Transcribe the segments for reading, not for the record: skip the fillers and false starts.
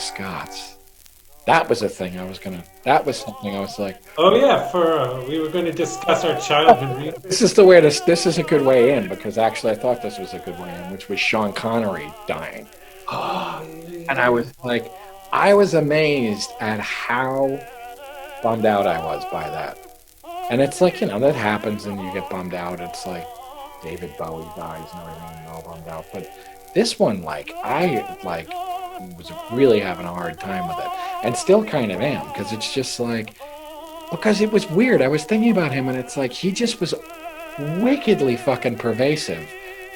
Scots. That was a thing that was something I was like, Oh yeah, we were going to discuss our childhood reading. this is a good way in, because actually I thought this was a good way in, which was Sean Connery dying. Oh, And I was like, I was amazed at how bummed out I was by that. And it's like, that happens and you get bummed out. It's like David Bowie dies and everything and you're all bummed out. But this one, I was really having a hard time with it. And still kind of am, because it's just because it was weird. I was thinking about him and it's like, he just was wickedly fucking pervasive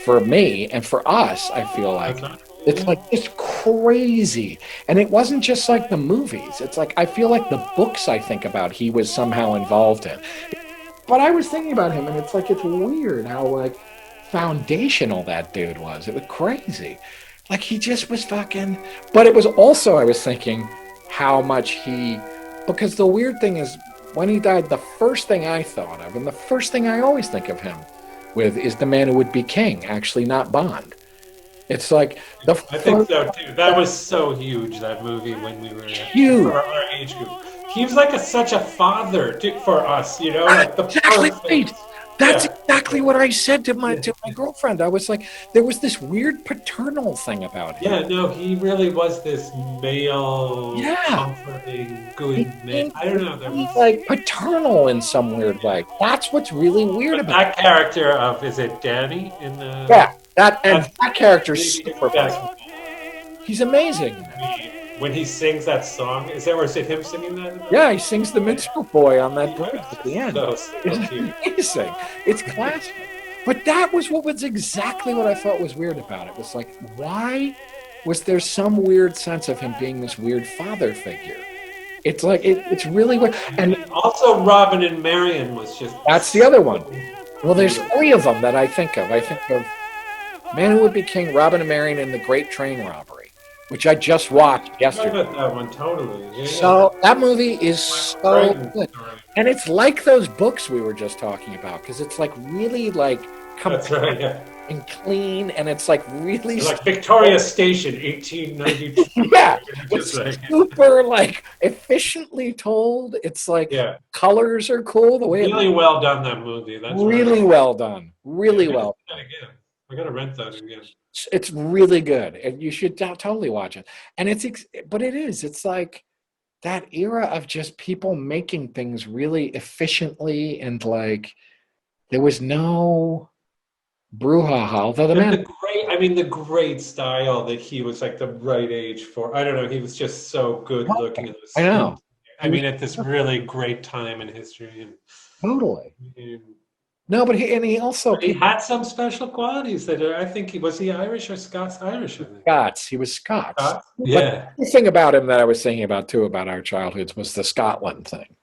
for me and for us, I feel like. It's like, it's crazy. And it wasn't just like the movies. It's like, I feel like the books I think about, he was somehow involved in. But I was thinking about him and it's like, it's weird how foundational that dude was. It was crazy. Like, he just was fucking, but it was also, I was thinking how much because the weird thing is, when he died, the first thing I thought of, and the first thing I always think of him with, is The Man Who Would Be King, actually not Bond. It's like I think so too. That was so huge, that movie, when we were huge. For our age group. He was like such a father for us, like the exactly perfect. right. That's exactly what I said to my girlfriend. I was like, there was this weird paternal thing about him. Yeah, no, he really was this male, comforting, good man. I don't know. He's like paternal in some weird way. That's what's really weird about that character of, is it Danny in the? Yeah, that character's super funny. He's amazing. When he sings that song, is it him singing that? Yeah, he sings the minstrel boy on that bridge at the end. So it's amazing. It's classic. But that was exactly what I thought was weird about it. It was like, why was there some weird sense of him being this weird father figure? It's like, it's really weird. And also Robin and Marion was just... That's the other one. Well, there's three of them that I think of. I think of Man Who Would Be King, Robin and Marion, and The Great Train Robbery, which I just watched yesterday. I about that one, totally. Yeah, so that movie is so good. And it's like those books we were just talking about, because it's like really That's right, and clean, and it's like really... Like Victoria Station, 1892. Yeah, it's super efficiently told. It's like colors are cool. The way really well done, that movie. That's really well done. Really well done. I gotta rent that again. It's really good, and you should totally watch it. And it's like that era of just people making things really efficiently, and there was no brouhaha. Although the great style that he was the right age for. I don't know. He was just so good looking. I know. At this really great time in history. Totally. No, but he also had some special qualities that I think was he Irish or Scots? Irish, I think. Scots. He was Scots. Yeah. But the thing about him that I was thinking about too about our childhoods was the Scotland thing,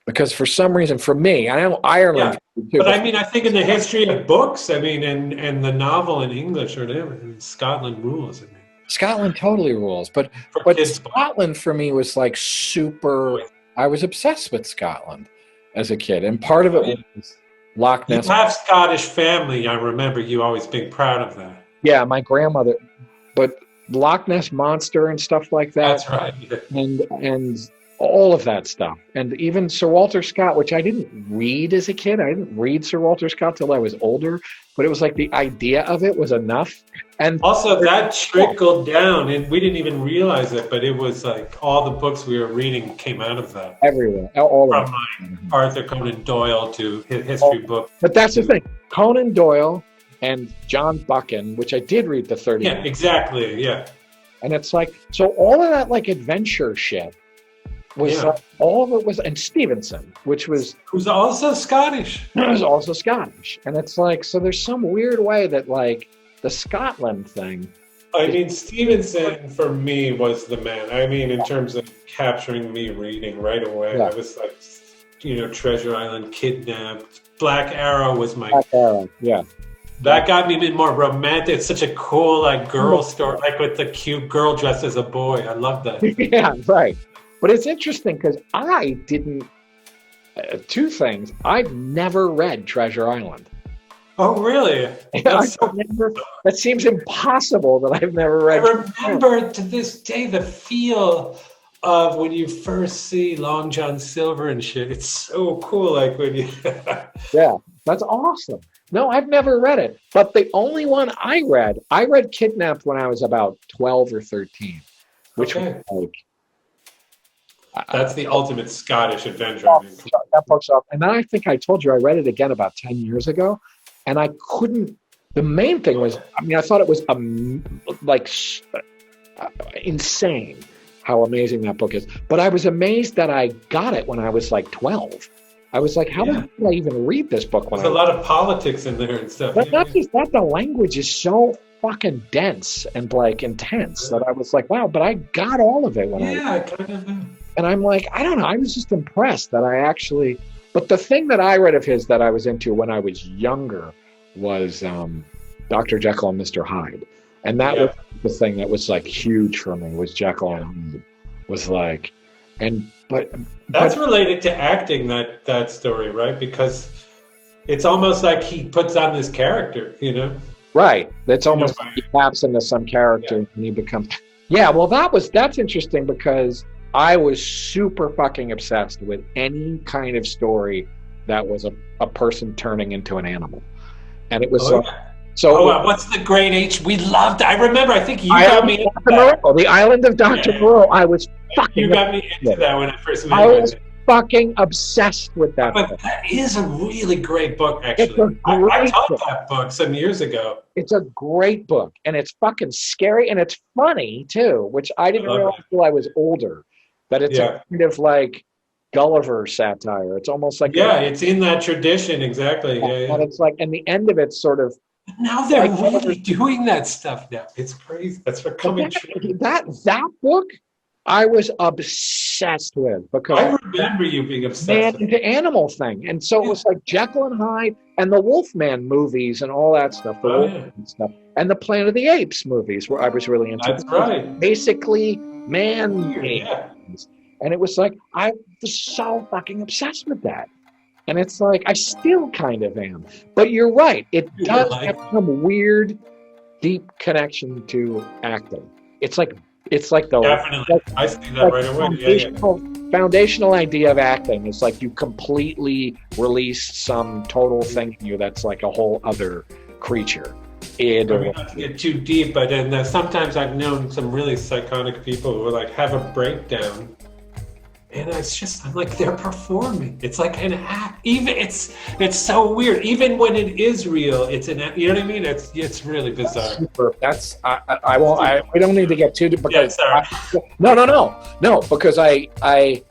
because for some reason, for me, I know Ireland. Yeah. But I think in the history of books, and the novel in English or whatever, Scotland rules. Scotland totally rules, but Scotland for me was super. I was obsessed with Scotland as a kid, and part of it was Loch Ness. You have Scottish family. I remember you always being proud of that. Yeah, my grandmother, but Loch Ness Monster and stuff like that. That's right. And all of that stuff. And even Sir Walter Scott, which I didn't read as a kid. I didn't read Sir Walter Scott till I was older, but it was the idea of it was enough. And also that trickled down, and we didn't even realize it, but it was all the books we were reading came out of that. Everywhere. All of them. Arthur Conan Doyle to history books. But that's the thing. Conan Doyle and John Buchan, which I did read the 30. Yeah, exactly. Yeah. And it's so all of that adventure shit was all of it was, and Stevenson, who's also Scottish. Was also Scottish. And it's so there's some weird way that the Scotland thing. Stevenson for me was the man. In terms of capturing me reading right away. Yeah. I was Treasure Island, Kidnapped, Black Arrow was my... Black Arrow, yeah. That got me a bit more romantic. It's such a cool girl story, with the cute girl dressed as a boy. I love that. Yeah, right. But it's interesting because I didn't... two things. I've never read Treasure Island. Oh, really? That's so. That seems impossible that I've never I read. remember to this day the feel of when you first see Long John Silver and shit. It's so cool. Like when you. Yeah, that's awesome. No, I've never read it. But the only one I read Kidnapped when I was about 12 or 13, which was Okay. like, That's the ultimate Scottish adventure. I mean, that book's off. And then I think I told you I read it again about 10 years ago, and I couldn't. The main thing was, I mean, I thought it was like insane how amazing that book is. But I was amazed that I got it when I was like 12. I was like, how did I even read this book? There's a lot of politics in there and stuff. But not just that, the language is so fucking dense and like intense that I was like, wow, but I got all of it when I kind of. And I'm like, I don't know, I was just impressed that I actually. But the thing that I read of his that I was into when I was younger was Dr. Jekyll and Mr. Hyde. And that was the thing that was like huge for me, was Jekyll and Hyde. Was like, but that's related to acting, that story, right? Because it's almost like he puts on this character, you know? Right. It's almost like he taps into some character and he becomes. Yeah, well, that's interesting because I was super fucking obsessed with any kind of story that was a person turning into an animal. And it was what's the great H? We loved. I remember. I think you got me into that. The Island of Dr. Moreau. I was fucking. You got me into that when I first met you. I was fucking obsessed with that. But book. That is a really great book, actually. I taught that book some years ago. It's a great book, and it's fucking scary, and it's funny too, which I didn't realize until I was older. That it's a kind of like Gulliver satire. It's almost like it's in that tradition, exactly. And it's like, and the end of it's sort of. Now they're really doing that stuff now. It's crazy. That's becoming true. That book, I was obsessed with because I remember you being obsessed with the animal thing, and so it was like Jekyll and Hyde and the Wolfman movies and all that stuff, stuff, and the Planet of the Apes movies, where I was really into. That's right. Basically, man-made. And it was like I was so fucking obsessed with that. And it's like, I still kind of am. But you're right. It does have some weird, deep connection to acting. It's like the definitely. I see that right away. Foundational idea of acting is like you completely release some total thing in you that's like a whole other creature. Not to get too deep, but then sometimes I've known some really psychotic people who like have a breakdown. And I'm like, they're performing. It's like an act. Even it's so weird. Even when it is real, it's an act. You know what I mean? It's really bizarre. That's I won't. We don't need to get too deep because no. Because I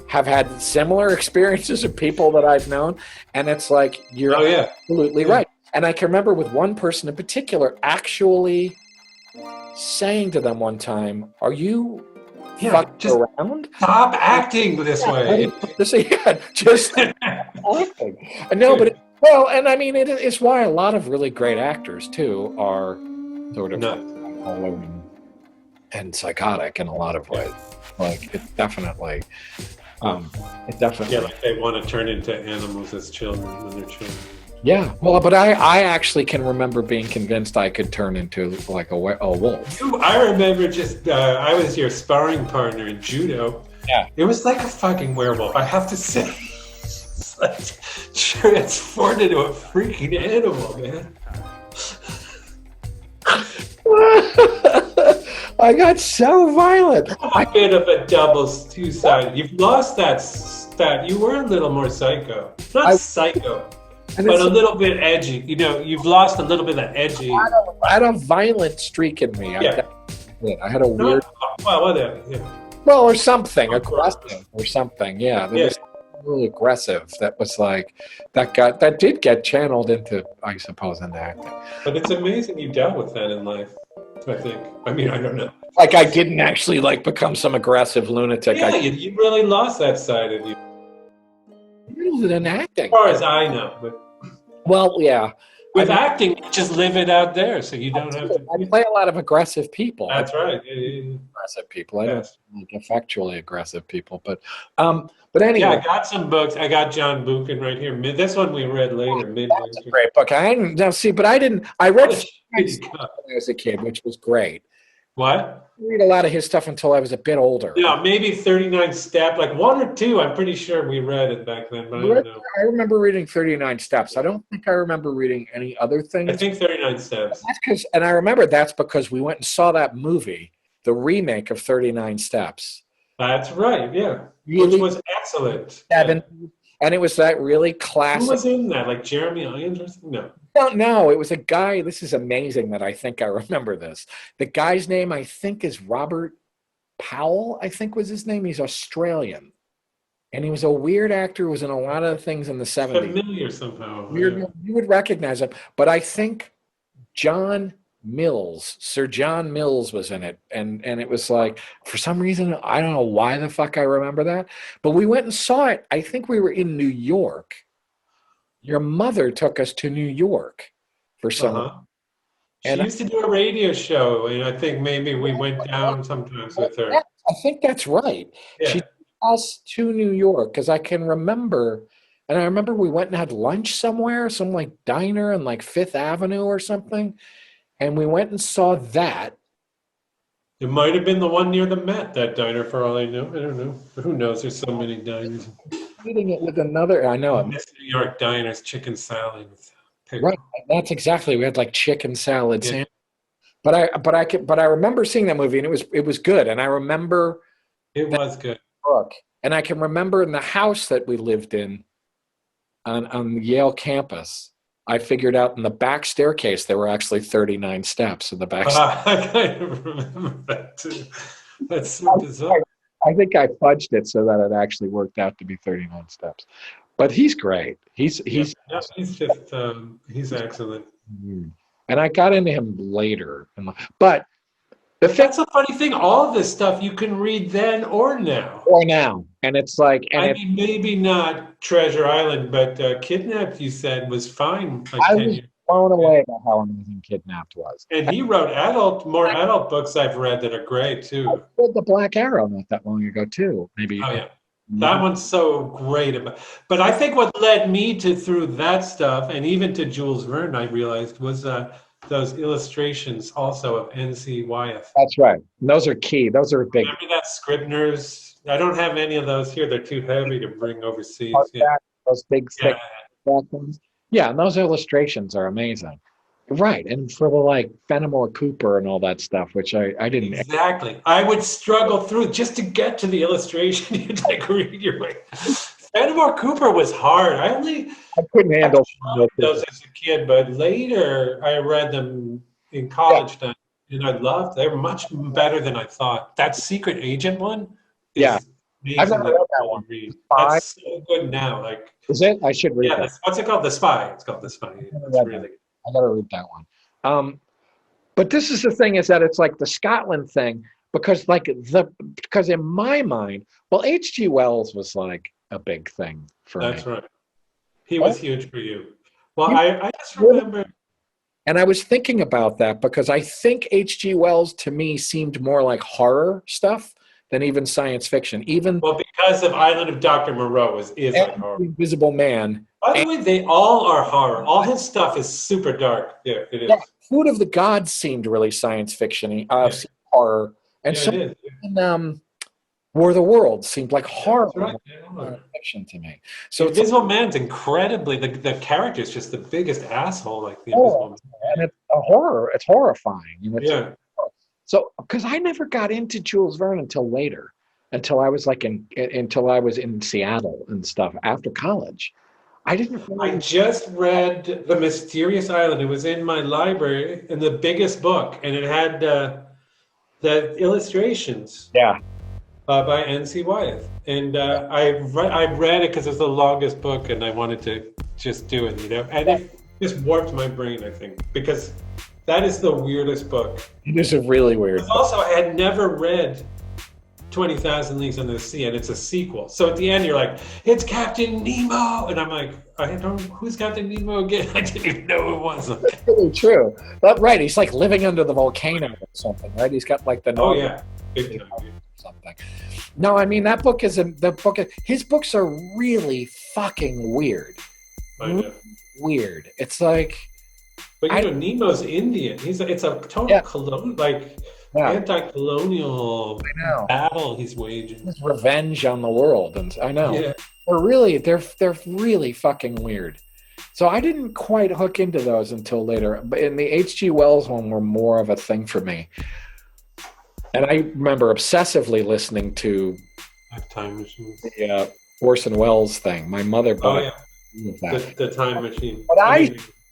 have had similar experiences of people that I've known, and it's like you're absolutely right. And I can remember with one person in particular actually saying to them one time, "Are you?" Just around. Stop acting this way. Just acting. No, but and I mean, it's why a lot of really great actors too are sort of and psychotic in a lot of ways. Like it definitely. Like they want to turn into animals as children when they're children. Yeah, well, but I actually can remember being convinced I could turn into like a wolf. I remember just I was your sparring partner in judo. Yeah, it was like a fucking werewolf. I have to say, it's like transformed into a freaking animal, man. I got so violent. A bit of a double two-sided. You've lost that. You were a little more psycho, not psycho. But a little bit edgy. You know, you've lost a little bit of that edgy. I had a violent streak in me. Yeah. I had a weird. Well, whatever. Yeah. Well, or something aggressive, or something. Yeah, there was really aggressive. That was like that did get channeled into, I suppose, into acting. But it's amazing you dealt with that in life. I think. I mean, I don't know. Like I didn't actually like become some aggressive lunatic. Yeah, you really lost that side of you. In acting, as far as I know, but. Well, yeah. With acting, just live it out there, so you don't have to. I play a lot of aggressive people. That's right. aggressive people. I don't Yes. like effectually aggressive people, but Yeah, anyway, I got some books. I got John Buchan right here. This one we read later, that's a Midwinter. great book. I didn't now see, but I didn't. I read What a 39 shitty Steps cup. when I was a kid, which was great. What? I didn't read a lot of his stuff until I was a bit older. Yeah, maybe 39 Step, like one or two. I'm pretty sure we read it back then, but I don't know. I remember reading 39 Steps. I don't think I remember reading any other I things. think 39 Steps. That's because, and I remember that's because we went and saw that movie, the remake of 39 Steps. That's right, yeah. Which Really was excellent. seven, Yeah. and it was that really Who classic. was in that? Like Jeremy Irons or something? No. I don't know. It was a guy. This is amazing that I think I remember this. The guy's name, I think, is Robert Powell, I think was his name. He's Australian. And he was a weird actor who was in a lot of things in the 70s. Familiar somehow. Weird, Yeah. you would recognize him. But I think Sir John Mills was in it. And it was like, for some reason, I don't know why the fuck I remember that. But we went and saw it. I think we were in New York. Your mother took us to New York for some. Uh-huh. She And used to do a radio show, and I think maybe we went down sometimes with her. I think that's right. She Yeah. took us to New York because I can remember, and I remember we went and had lunch somewhere, some like diner on like Fifth Avenue or something, and we went and saw that. It might have been the one near the Met, that diner, for all I know. I don't know. Who knows? There's so many diners. Eating it with another, I know it. Miss New York diners, chicken salad with pickle. Right, that's exactly. We had like chicken salad Yeah. sandwich. But I remember seeing that movie and it was good. And I remember It that was good. book, and I can remember in the house that we lived in on the Yale campus. I figured out in the back staircase there were actually 39 steps in the back. I kind of remember that too. That's so bizarre. I think I fudged it so that it actually worked out to be 39 steps. But he's great. He's He's just he's excellent. and I got into him later. But the That's a funny thing. All of this stuff you can read then or now. or now, and it's like, and I it, mean, maybe not Treasure Island, but Kidnapped, you said, was fine. Like I 10 was years. blown away by how amazing Kidnapped was. And he wrote more adult books I've read that are great I too. read The Black Arrow not that long ago too. Maybe. Oh yeah, that one's so great. But I think what led me to through that stuff, and even to Jules Verne, I realized was those illustrations also of N.C. Wyeth. That's right. And those are key. Those are big. Remember that Scribner's? I don't have any of those here. They're too heavy to bring overseas. Those big Yeah. thick black ones. Yeah, and those illustrations are amazing. Right, and for the like Fenimore Cooper and all that stuff, which I didn't. Exactly. I would struggle through just to get to the illustration. You'd like read your way. Fenimore Cooper was hard. I couldn't handle those as a kid, but later I read them in college time, and I loved. They were much better than I thought. That Secret Agent one, is Yeah. amazing. I've never read that one. Read. Spy? That's so good now. Like, Is it? I should read yeah, that. what's it called? The Spy. It's called The Spy. That's read really. I gotta read that one. But this is the thing: is that it's like the Scotland thing because in my mind, well, H.G. Wells was like a big thing for me. That's right. He was huge for you. Well, I just remember. And I was thinking about that because I think H.G. Wells to me seemed more like horror stuff than even science fiction. Even Because of Island of Dr. Moreau is like horror. Invisible Man. By the way, they all are horror. All his stuff is super dark. Yeah, it is. Yeah, Food of the Gods seemed really science fiction-y, horror. And Yeah, so it is. even, War of the Worlds seemed like horror That's right. fiction to me. So it's Invisible Man's incredibly the character is just the biggest asshole, like the Invisible Man. and it's a horror. It's horrifying. Yeah. So, because I never got into Jules Verne until later, until I was in Seattle and stuff after college. I didn't. I just read The Mysterious Island. It was in my library in the biggest book, and it had the illustrations. Yeah. By N.C. Wyeth, and I read it because it's the longest book, and I wanted to just do it, and it just warped my brain, I think, because that is the weirdest book. It is a really weird. Also, I had never read 20,000 Leagues Under the Sea, and it's a sequel. So at the end, you're like, it's Captain Nemo, and I'm like, who's Captain Nemo again? I didn't even know who it was. That's really true. But right, he's like living under the volcano or something, right? He's got like the Oh yeah. Big time. Yeah. Something. No, I mean that book is his books are really fucking weird. I know. Weird. It's like, But Nemo's Indian. It's a total anti-colonial battle he's waging. His revenge on the world, and I know. Yeah. They're really fucking weird. So I didn't quite hook into those until later. But in the H.G. Wells one were more of a thing for me. And I remember obsessively listening to Time Machine. the Orson Welles thing. My mother bought the Time Machine. But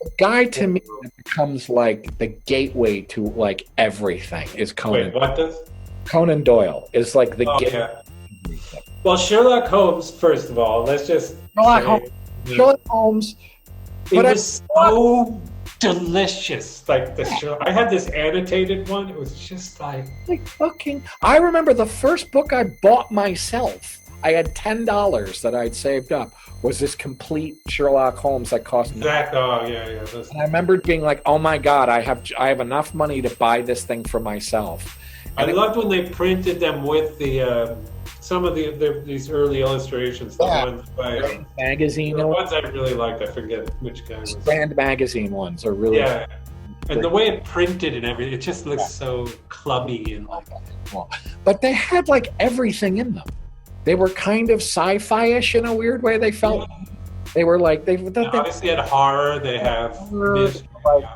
the guy to me that becomes like the gateway to like everything is Conan. Wait, what does? Conan Doyle is like the gateway. Yeah. Well, Sherlock Holmes, first of all, let's just Sherlock Holmes. It was so delicious. Like I had this annotated one. It was just like fucking. I remember the first book I bought myself. I had $10 that I'd saved up. Was this complete Sherlock Holmes that cost me? And I remembered being like, "Oh my god, I have enough money to buy this thing for myself." And I loved when they printed them with the some of these early illustrations. The ones by magazine. The ones I really liked. I forget which guy was. Strand magazine ones are really. Yeah. And the way it printed and everything, it just looks so clubby and like. But they had like everything in them. They were kind of sci-fi-ish in a weird way. They felt they were like they obviously had horror. They have mystery,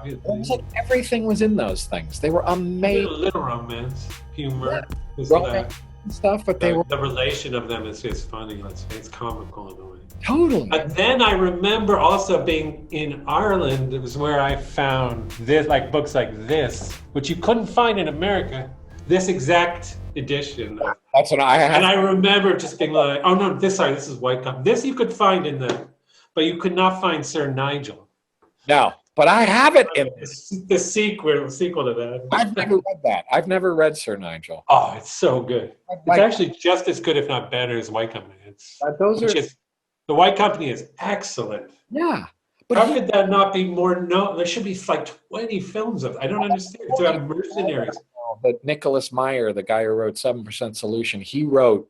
it was like everything was in those things. They were amazing. A little romance, humor, and stuff. But the relation of them is just funny. It's comical in a way. Totally. But then I remember also being in Ireland. It was where I found this, like books like this, which you couldn't find in America. This exact edition. That's what I have. And I remember just being like, "Oh no, this is White Cup. This you could find in but you could not find Sir Nigel." No, but I have it in the sequel to that. I've never read that. I've never read Sir Nigel. Oh, it's so good. It's actually just as good, if not better, as White Company. The White Company is excellent. Yeah. But how could that not be more known? There should be like 20 films of it. I don't understand. To have mercenaries. But Nicholas Meyer, the guy who wrote 7% Solution, he wrote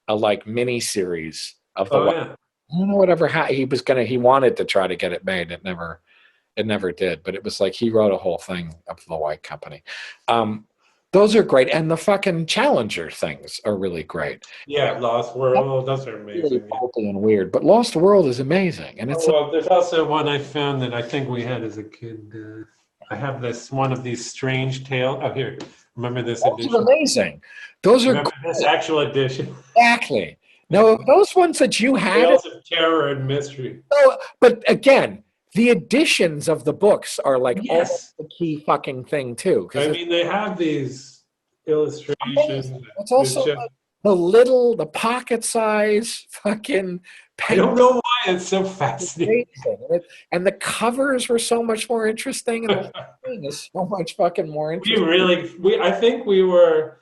a mini series of the. I don't know whatever he wanted to try to get it made. It never did. But it was like he wrote a whole thing of the White Company. Those are great, and the fucking Challenger things are really great. Yeah, Lost World, those are amazing. Really faulty and weird, but Lost World is amazing, and it's. There's also one I found that I think we had as a kid. I have one of these strange tales. Oh, here. Remember this edition? Those are amazing. Those are this actual edition. Exactly. No, those ones that you had. Tales of terror and mystery. No, but again, the editions of the books are almost the key fucking thing too. I mean, they have these illustrations. It's also the pocket size fucking. I don't know why it's so fascinating. And the covers were so much more interesting, and the whole thing is so much fucking more interesting. I think we were.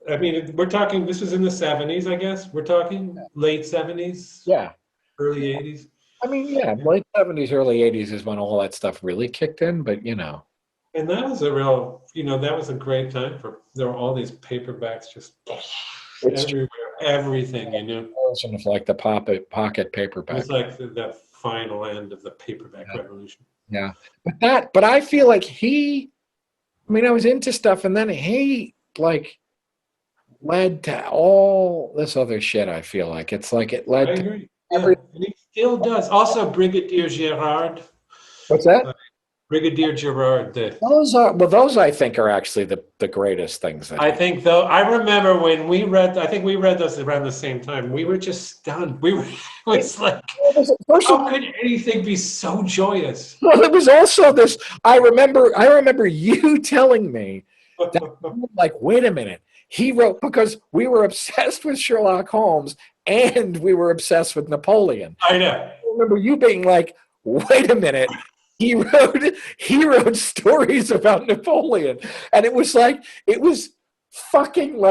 I mean, we're talking. This was in the 70s, I guess. We're talking late 70s. Yeah. Early 80s. I mean, late 70s, early 80s is when all that stuff really kicked in. But And that was that was a great time there were all these paperbacks just. Everywhere, everything, Version of the pocket paperback. It's like the final end of the paperback revolution. Yeah, but I feel like I was into stuff, and then he led to all this other shit. I feel like it's like it led to everything. And he still does. Also, Brigadier Gerard. What's that? Brigadier Gerard. Those I think are actually the greatest things. I think though. I remember when we read. I think we read those around the same time. We were just stunned. It's like, how could anything be so joyous? Well, it was also this. I remember you telling me that, wait a minute. He wrote, because we were obsessed with Sherlock Holmes and we were obsessed with Napoleon. I know. I remember you being like, wait a minute. He wrote stories about Napoleon, and it was fucking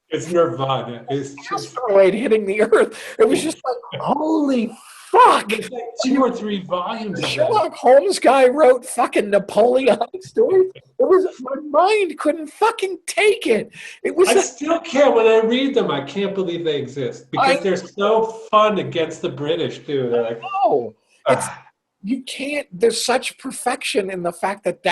it's nirvana. It's just asteroid hitting the earth. It was just like, holy fuck? It's like 2 or 3 volumes The of that. Sherlock Holmes guy wrote fucking Napoleonic stories. My mind couldn't fucking take it. It was I still can't, when I read them, I can't believe they exist because I they're so fun against the British too. They're like, know. It's ah. you can't. There's such perfection in the fact that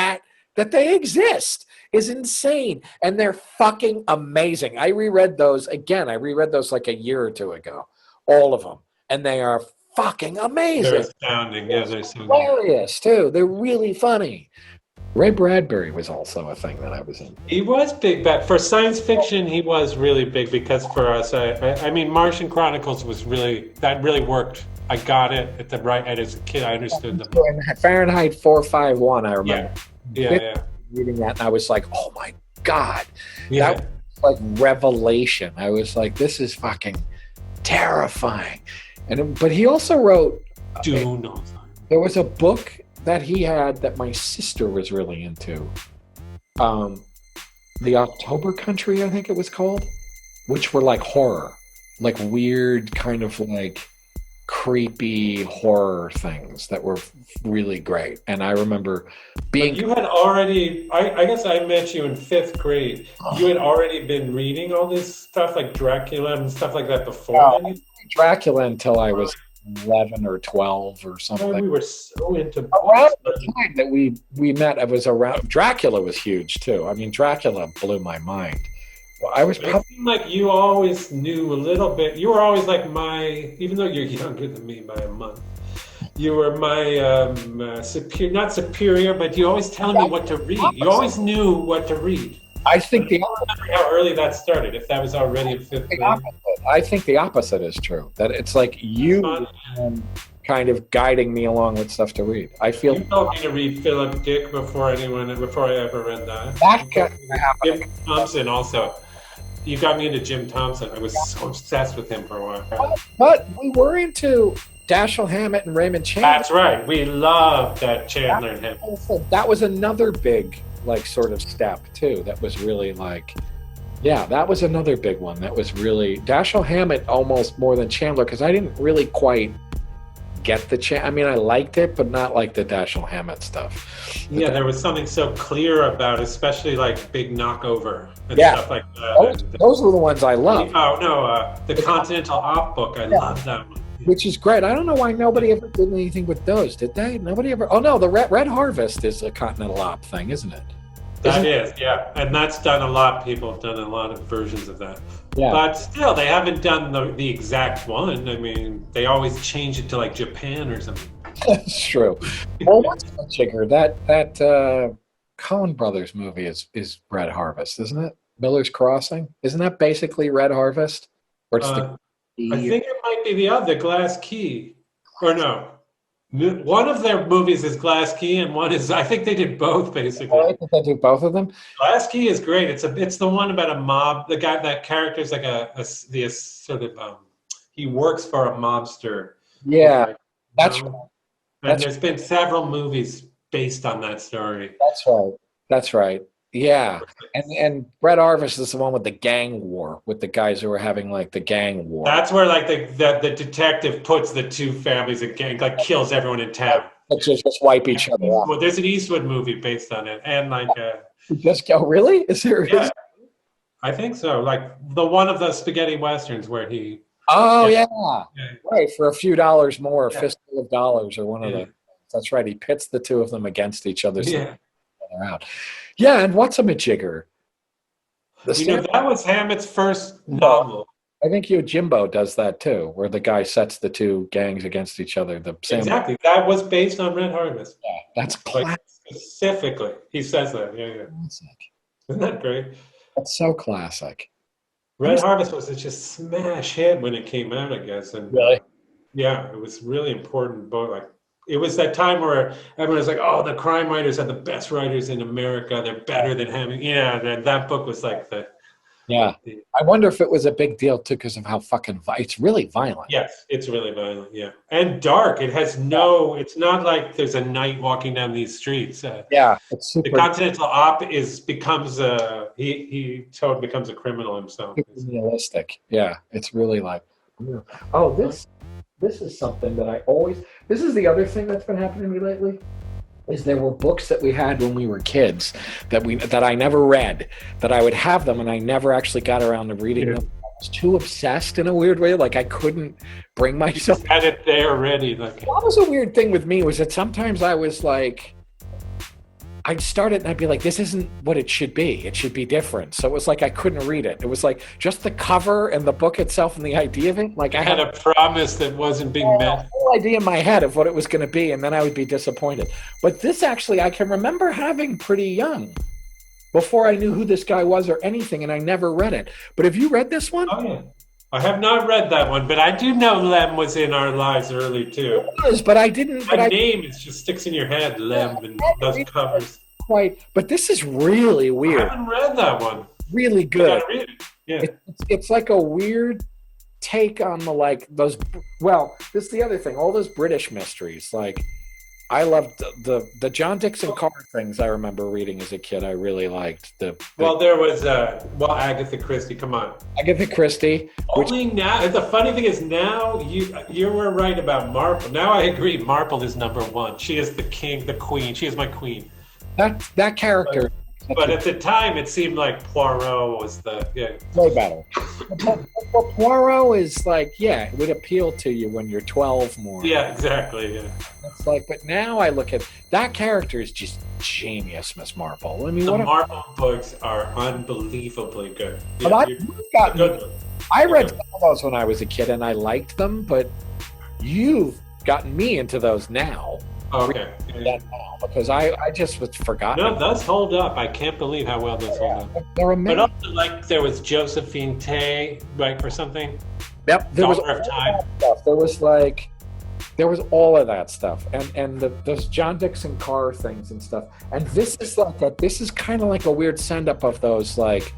they exist is insane, and they're fucking amazing. I reread those again. I reread those like a year or two ago, all of them, and they are fucking They're amazing. astounding. Yeah, they're so good. Hilarious too. They're really funny. Ray Bradbury was also a thing that I was in. He was big back for science fiction. He was really big because for us, I mean, Martian Chronicles was that really worked. I got it at the right. And as a kid, I understood them. Fahrenheit 451. I remember. Yeah. Reading that, and I was like, "Oh my god!" Yeah. That was like revelation. I was like, "This is fucking terrifying." But he also wrote. There was a book that he had that my sister was really into. The October Country, I think it was called, which were like horror, like weird kind of like creepy horror things that were really great. And I remember being. But you had already. I guess I met you in 5th grade. You had already been reading all this stuff like Dracula and stuff like that before. Then? Dracula until I was 11 or 12 or something. We were so into around the time that we met. It was around. Dracula was huge too. I mean, Dracula blew my mind. Well, I was probably it seemed like you always knew a little bit. You were always like even though you're younger than me by a month, you were my not superior, but you always telling me what to read. You always knew what to read. I think I don't remember how early that started. If that was already in 5th grade. I think the opposite is true. That it's like you kind of guiding me along with stuff to read. I feel you told me to read Philip Dick before I ever read that. That got Jim Thompson also. You got me into Jim Thompson. I was so obsessed with him for a while. But we were into Dashiell Hammett and Raymond Chandler. That's right. We loved that Chandler and him. That was another big like sort of step too. That was really like, yeah, that was another big one. That was really Dashiell Hammett almost more than Chandler because I didn't really quite get I mean, I liked it, but not like the Dashiell Hammett stuff. Yeah, there was something so clear about, especially like Big Knockover and stuff like that. Those were the ones I loved. Oh no, the Continental Op book. I love that one. Which is great. I don't know why nobody ever did anything with those, did they? Nobody ever. Oh no, the Red Harvest is a Continental Op thing, isn't it? That is, yeah, and that's done a lot. People have done a lot of versions of that. Yeah. But still, they haven't done the exact one. I mean, they always change it to like Japan or something. That's true. Well, what's the jigger? That Coen Brothers movie is Red Harvest, isn't it? Miller's Crossing, isn't that basically Red Harvest? Or it's I think it might be the Glass Key, or no. One of their movies is Glass Key, and one is, I think they did both, basically. Oh, I think they do both of them? Glass Key is great. It's the one about a mob. The guy, that character is like the sort of, he works for a mobster. Yeah, like, that's right. And there's been several movies based on that story. That's right. Yeah, and Red Harvest is the one with the gang war, with the guys who were having like the gang war. That's where like the detective puts the two families in gang, like kills everyone in town. Just wipe each other out. Well, there's an Eastwood movie based on it, and like just go really? Is there? Yeah, I think so. Like the one of the spaghetti westerns where he. Oh yeah. Right, for a few dollars more, a fistful of dollars, or one of the. That's right. He pits the two of them against each other. Around. Yeah, and what's a majigger? That was Hammett's first novel. I think Yojimbo does that too, where the guy sets the two gangs against each other. Exactly. That was based on Red Harvest. Yeah, that's classic. Like, specifically, he says that. Yeah. Classic. Isn't that great? That's so classic. Red Harvest was such a smash hit when it came out, I guess. And really? Yeah, it was really important. Both like. It was that time where everyone was like, "Oh, the crime writers are the best writers in America. They're better than him." Yeah, that book was like the. Yeah, I wonder if it was a big deal too because of how fucking it's really violent. Yes, it's really violent. Yeah, and dark. It has no. It's not like there's a knight walking down these streets. Yeah, it's super. The Continental Op becomes a criminal himself. It's realistic. Yeah, it's really like. Oh, this is something that I always. This is the other thing that's been happening to me lately. Is there were books that we had when we were kids that I never read, that I would have them and I never actually got around to reading them. I was too obsessed in a weird way, like I couldn't bring myself. You had it there ready. Like that was a weird thing with me, was that sometimes I was like, I'd start it and I'd be like, this isn't what it should be. It should be different. So it was like I couldn't read it. It was like just the cover and the book itself and the idea of it. Like I had a promise that wasn't being met. A whole idea in my head of what it was going to be, and then I would be disappointed. But this actually, I can remember having pretty young, before I knew who this guy was or anything, and I never read it. But have you read this one? Oh, yeah. I have not read that one, but I do know Lem was in our lives early too. It was, but I didn't. That name is just sticks in your head, Lem, and those covers. Quite, but this is really weird. I haven't read that one. Really good. Read it. Yeah, it's like a weird take on the like those. Well, this is the other thing. All those British mysteries, like I loved the John Dixon Carr things. I remember reading as a kid. I really liked Well, there was Agatha Christie. Come on, Agatha Christie. Only now. The funny thing is now you were right about Marple. Now I agree. Marple is number one. She is the king, the queen. She is my queen. That character. But at the time, it seemed like Poirot was way better. Well, Poirot is like, it would appeal to you when you're 12 more. Yeah, exactly. Yeah. It's like, but now I look at that character is just genius, Miss Marple. I mean, the Marple books are unbelievably good. Yeah, but I read some of those when I was a kid, and I liked them. But you've gotten me into those now. Okay. Now, because I just was forgotten. No, those hold up. I can't believe how well those hold up. They're amazing. But also, like, there was Josephine Tay, right, or something. Yep, there was all of time. Stuff. There was all of that stuff, and those John Dixon Carr things and stuff. And this is like that. This is kind of like a weird send up of those like.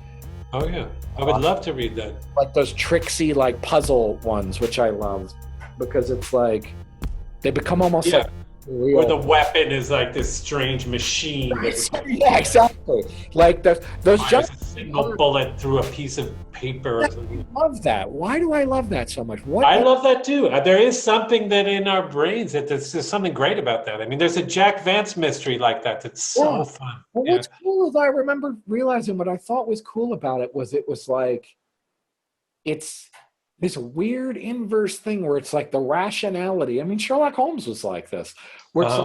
Oh yeah, I would love to read that. Like those tricksy like puzzle ones, which I love, because it's like they become almost like. Real. Or the weapon is like this strange machine. Yeah, exactly. Like those just a single bullet through a piece of paper. Or something. I love that. Why do I love that so much? I love that too. There is something that in our brains there's something great about that. I mean, there's a Jack Vance mystery like that that's so fun. Well, what's cool is I remember realizing what I thought was cool about it was like it's this weird inverse thing where it's like the rationality. I mean, Sherlock Holmes was like this, where it's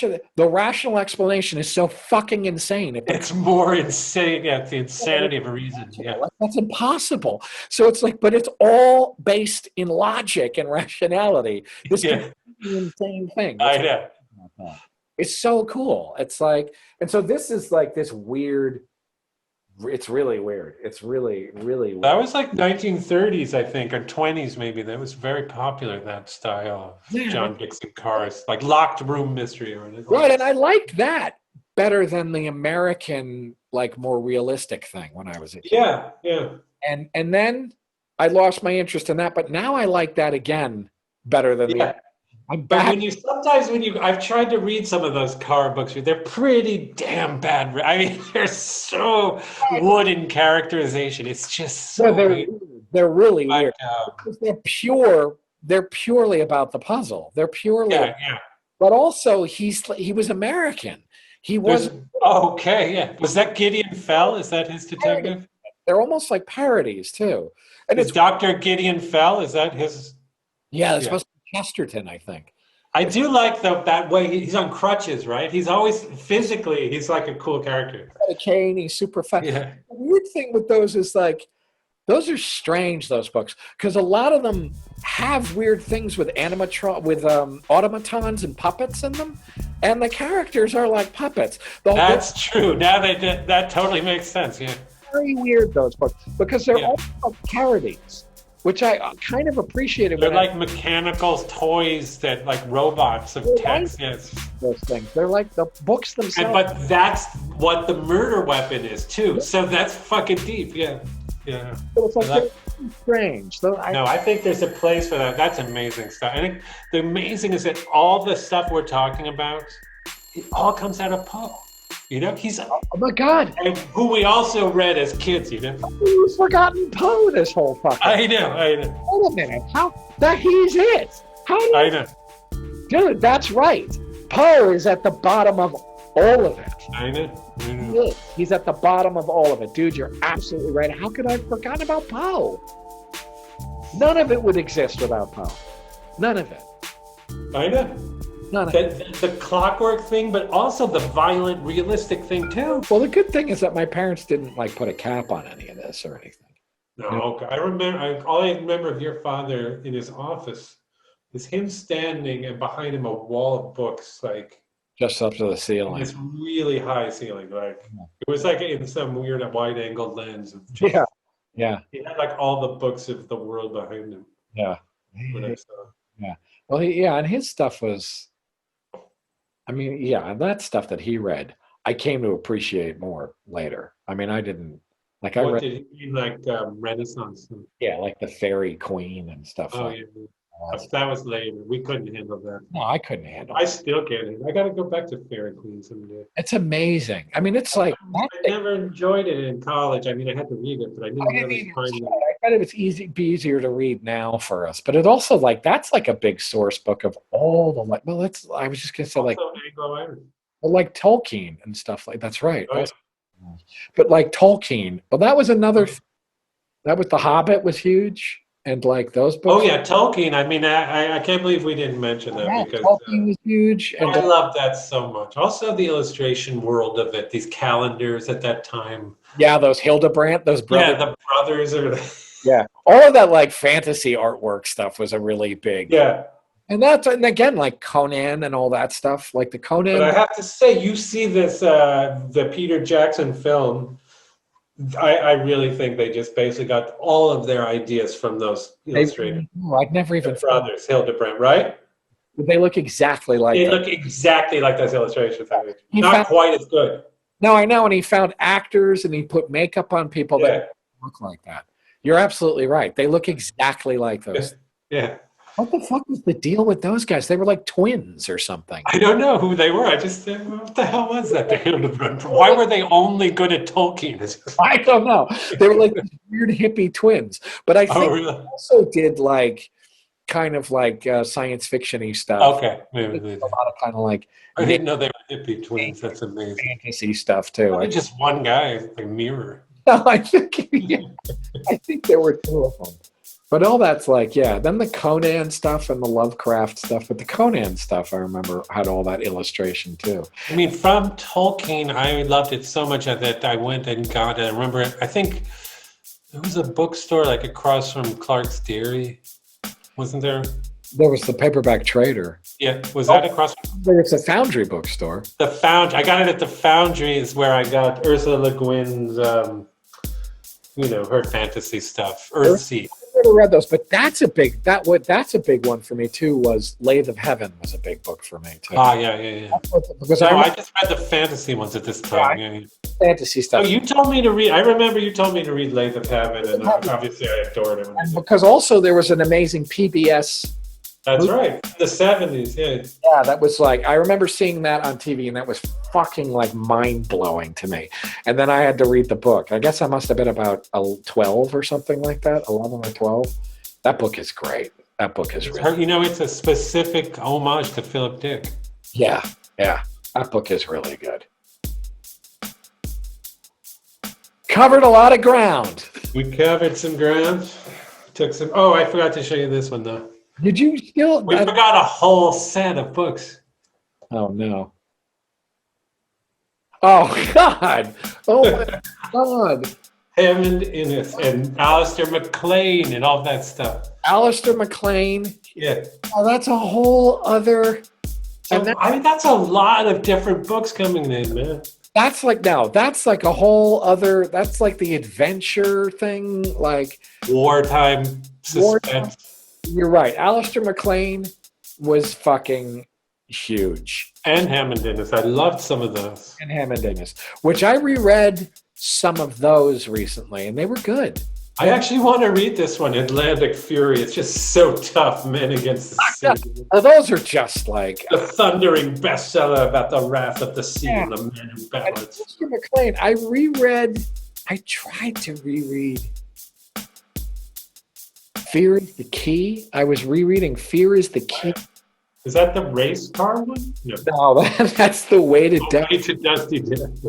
like the rational explanation is so fucking insane. It's more insane. Yeah, it's the insanity of a reason. Yeah, like, that's impossible. So it's like, but it's all based in logic and rationality. This is the insane thing. I know. It's so cool. It's like, and so this is like this weird. It's really weird. It's really, really weird. That was like 1930s, I think, or 20s maybe. That was very popular, that style of John Dixon Carr's, like locked room mystery or whatever. Right, and I liked that better than the American, like more realistic thing when I was a kid. Yeah. And then I lost my interest in that, but now I like that again better than the. I'm back. But I've tried to read some of those Carr books. They're pretty damn bad. I mean, they're so wooden characterization. It's just so they're really weird. They're purely about the puzzle. They're purely. Yeah. But also, he was American. He was. Okay, yeah. Was that Gideon Fell? Is that his detective? They're almost like parodies too. And it's Dr. Gideon Fell. Is that his? Yeah, it's supposed to be Chesterton, I think. I do like that way. He's on crutches, right? He's always physically. He's like a cool character. A cane. He's super fat. Yeah. The weird thing with those is like, those are strange. Those books, because a lot of them have weird things with automatons and puppets in them, and the characters are like puppets. That's true. Now that totally makes sense. Yeah. Very weird, those books, because they're all parodies. Which I kind of appreciated. They're like mechanical toys that, like robots of text. Yes, those things. They're like the books themselves. But that's what the murder weapon is too. So that's fucking deep. Yeah. So it's like strange. I think there's a place for that. That's amazing stuff. I think the amazing is that all the stuff we're talking about, it all comes out of Poe. You know, he's oh my God, who we also read as kids. You know, we've forgotten Poe this whole fucking. I know. Wait a minute, how That he's it. How do you, I know. dude? That's right. Poe is at the bottom of all of it. I know. He is. He's at the bottom of all of it, dude. You're absolutely right. How could I have forgotten about Poe? None of it would exist without Poe. None of it. I know. None of it. The clockwork thing, but also the violent, realistic thing too. Well, the good thing is that my parents didn't like put a cap on any of this or anything. No, I remember. All I remember of your father in his office is him standing, and behind him a wall of books, like Just up to the ceiling. this really high ceiling. Like it was like in some weird wide-angle lens of just, Yeah. Yeah. He had like all the books of the world behind him. Yeah. When I saw. Yeah. Well, and his stuff was, I mean, yeah, that stuff that he read, I came to appreciate more later. I mean, I didn't, like, I What read, did he mean, like Renaissance? yeah, like the Fairy Queen and stuff Oh like yeah, that. that was later. We couldn't handle that. No, I couldn't handle I it. still can't. I got to go back to Fairy Queen someday. It's amazing. I mean, it's like, I never enjoyed it in college. I mean, I had to read it, but I didn't really find it. I bet it was be easier to read now for us, but it also like that's like a big source book of all the like. Well, that's I was just gonna say like Anglo-Irish. well, like Tolkien and stuff like that's right. Oh, yeah. But like Tolkien, well, that was another. That was The Hobbit was huge, and like those books. Oh yeah, Tolkien. I mean, I can't believe we didn't mention that Yeah, because Tolkien was huge, and I love that so much. Also, the illustration world of it. These calendars at that time. yeah, those Hildebrandt, those brothers. Yeah, the brothers are. Yeah, all of that like fantasy artwork stuff was a really big. Yeah. And again, like Conan and all that stuff, like the Conan. But I have to say, you see this, the Peter Jackson film, I really think they just basically got all of their ideas from those illustrators. I've never even The brothers, Hildebrandt, right? They look exactly like They that. look exactly like those illustrations. He Not found- quite as good. No, I know, and he found actors and he put makeup on people that look like that. You're absolutely right. They look exactly like those. Yeah. What the fuck was the deal with those guys? They were like twins or something. I don't know who they were. I just said, what the hell was that? Why were they only good at Tolkien? I don't know. They were like these weird hippie twins. But I think really? they also did like kind of like science fiction-y stuff. Okay. Maybe they did. A lot of kind of like I didn't know they were hippie twins. That's amazing. fantasy stuff too. Probably just one guy, like Mirror. No, I think there were two of them. But all that's like, yeah. Then the Conan stuff and the Lovecraft stuff. But the Conan stuff, I remember, had all that illustration too. I mean, from Tolkien, I loved it so much that I went and got it. I remember, I think there was a bookstore like across from Clark's Dairy. Wasn't there? There was the Paperback Trader. Yeah, was that across? There was the Foundry bookstore. The Foundry. I got it at the Foundry. Is where I got Ursula Le Guin's, her fantasy stuff. Earthsea. I never read those, but that's a big one for me too. Was Lathe of Heaven was a big book for me too. Yeah. Because I just read the fantasy ones at this time. Yeah. Fantasy stuff. Oh, you told me to read. I remember you told me to read Lathe of Heaven, and obviously I adored it. And because also there was an amazing PBS. That's right, the 70s. Yeah. Yeah, that was like I remember seeing that on TV, and that was fucking like mind blowing to me. And then I had to read the book. I guess I must have been about 12 or something like that, 11 or 12. That book is great. That book is really. It's a specific homage to Philip Dick. Yeah. That book is really good. Covered a lot of ground. We covered some ground. Took some. Oh, I forgot to show you this one though. Did you still? We forgot a whole set of books. Oh no. Oh God. Oh my God. Hammond Innes and Alistair MacLean and all that stuff. Alistair MacLean. Yeah. Oh, that's a whole other. So, that's a lot of different books coming in, man. That's like a whole other. That's like the adventure thing, like wartime suspense. You're right. Alistair MacLean was fucking huge. And Hammond Innes. I loved some of those. And Hammond Innes, which I reread some of those recently, and they were good. I actually want to read this one, Atlantic Fury. It's just so tough, Men Against the Sea. Oh, those are just like the thundering bestseller about the wrath of the sea and the men who battle it. Alistair MacLean, I tried to reread Fear is the Key. I was rereading Fear is the Key. Is that the race car one? No. No, that's The Way to Death. Way to Dusty Death.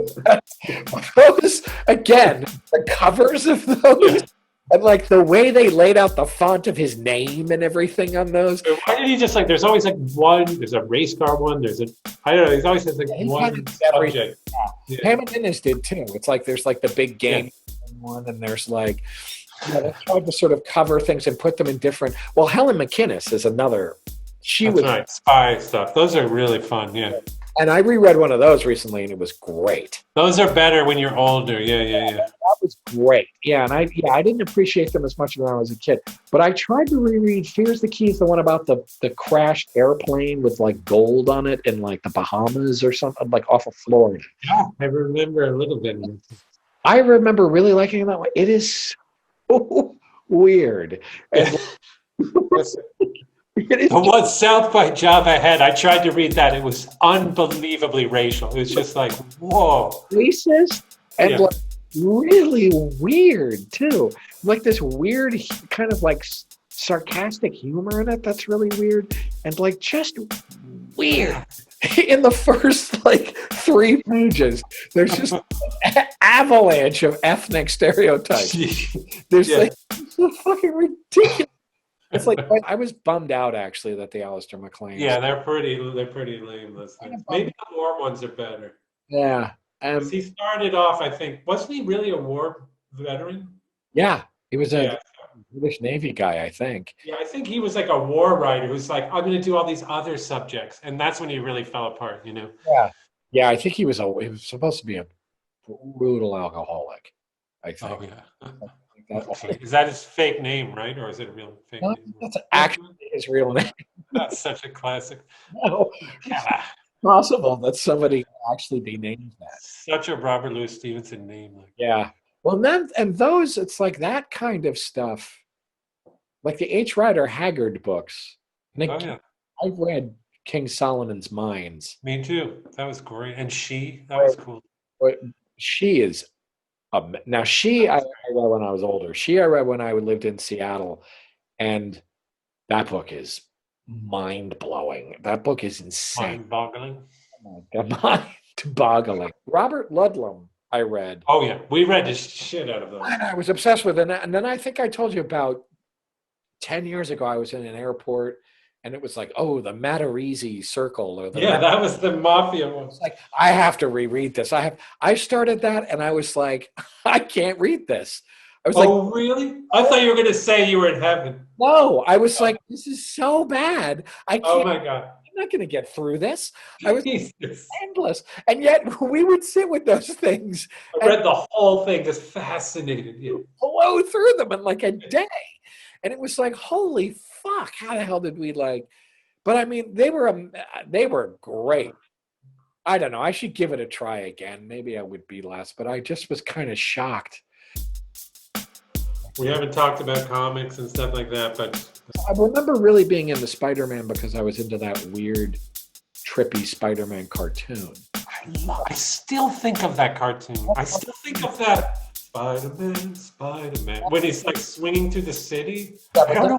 Those, again, the covers of those, and like the way they laid out the font of his name and everything on those. Why did he just like? There's always like one. There's a race car one. There's a. I don't know. He's always has like one subject. Yeah. Hammond Innes did too. It's like there's like the big game one, and there's like they tried to sort of cover things and put them in different. Well, Helen McInnes is another. That's right. Spy stuff. Those are really fun. Yeah. And I reread one of those recently, and it was great. Those are better when you're older. Yeah. That was great. Yeah, and I didn't appreciate them as much when I was a kid. But I tried to reread Fear's the Keys, the one about the crashed airplane with like gold on it in like the Bahamas or something, like off of Florida. Yeah, I remember a little bit. I remember really liking that one. It is so weird. And the one South by Java had, I tried to read that. It was unbelievably racial. It was just like, whoa. Racist and like really weird, too. Like this weird kind of like sarcastic humor in it that's really weird. And like just weird. In the first like 3 pages, there's just an avalanche of ethnic stereotypes. There's like, it's so fucking ridiculous. It's like I was bummed out actually that the Alistair MacLean. Yeah, they're pretty lame. Those things. Maybe the war ones are better. Yeah, he started off. I think wasn't he really a war veteran? Yeah, he was a British Navy guy. I think. Yeah, I think he was like a war writer who's like, I'm going to do all these other subjects, and that's when he really fell apart. You know. Yeah. I think he was supposed to be a brutal alcoholic. I think. Oh yeah. Is that his fake name, right? Or is it a real fake name? That's actually his real name. That's such a classic. No, possible that somebody actually be named that. Such a Robert Louis Stevenson name. Yeah. Well, those, it's like that kind of stuff, like the H. Rider Haggard books. I've read King Solomon's Mines. Me too. That was great. And that was cool. She is. Now, I read when I was older. I read when I lived in Seattle, and that book is mind-blowing. That book is insane. Mind-boggling? Mind-boggling. Robert Ludlum, I read. Oh, yeah. We read the shit out of those. And I was obsessed with it. And then I think I told you about 10 years ago, I was in an airport, and it was like, the Matarese Circle. That was the mafia one. It's like, I have to reread this. I started that, and I was like, I can't read this. I was like, really? I thought you were going to say you were in heaven. No, I was like, this is so bad. I can't. Oh, my God. I'm not going to get through this. I was endless. And yet, we would sit with those things. I read the whole thing, just fascinated. Blow through them in like a day. And it was like, holy fuck, how the hell did we like? But I mean, they were great. I don't know. I should give it a try again. Maybe I would be less, but I just was kind of shocked. We haven't talked about comics and stuff like that, but I remember really being into Spider-Man because I was into that weird, trippy Spider-Man cartoon. I still think of that cartoon. I still think of that Spider-Man. When he's like swinging through the city. I don't know.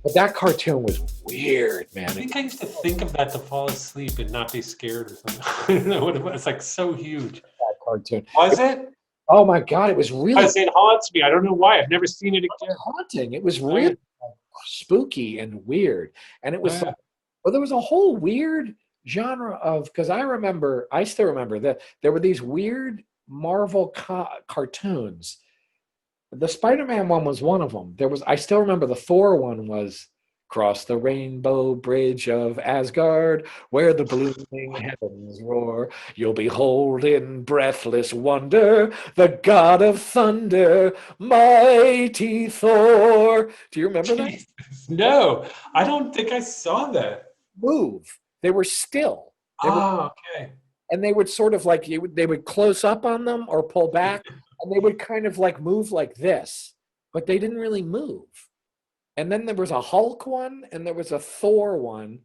But that cartoon was weird, man. I think I used to think of that to fall asleep and not be scared or something. I don't know what it was. It's like so huge. That cartoon. Was it? Oh my God, it was really. It haunts me. I don't know why. I've never seen it again. Haunting. It was really spooky and weird. And it was like, there was a whole weird genre of, because I still remember that there were these weird Marvel cartoons. The Spider-Man one was one of them. I still remember the Thor one was cross the rainbow bridge of Asgard, where the blooming heavens roar. You'll behold in breathless wonder the god of thunder, mighty Thor. Do you remember that? No, I don't think I saw that. Move. They were still. Okay. And they would sort of like, they would close up on them or pull back. And they would kind of like move like this, but they didn't really move. And then there was a Hulk one and there was a Thor one.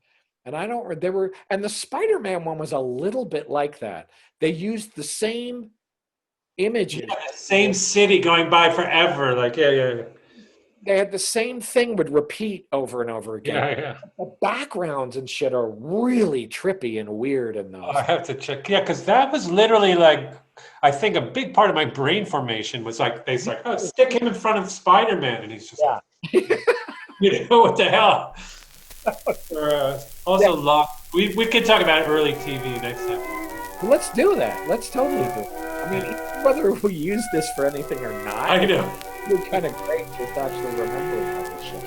And and the Spider-Man one was a little bit like that. They used the same images. Yeah, the same city going by forever. Like, yeah. they had the same thing would repeat over and over again. Yeah, yeah. The backgrounds and shit are really trippy and weird in Oh, I those. have to check. Yeah, because that was literally like, I think a big part of my brain formation was like, they like, oh, stick him in front of Spider-Man, and he's just Yeah. like, what the hell? Or, also, we could talk about early TV next time. Let's do that. Let's totally do it. I mean, whether we use this for anything or not, I know. it's kind of great just actually remembering all this shit.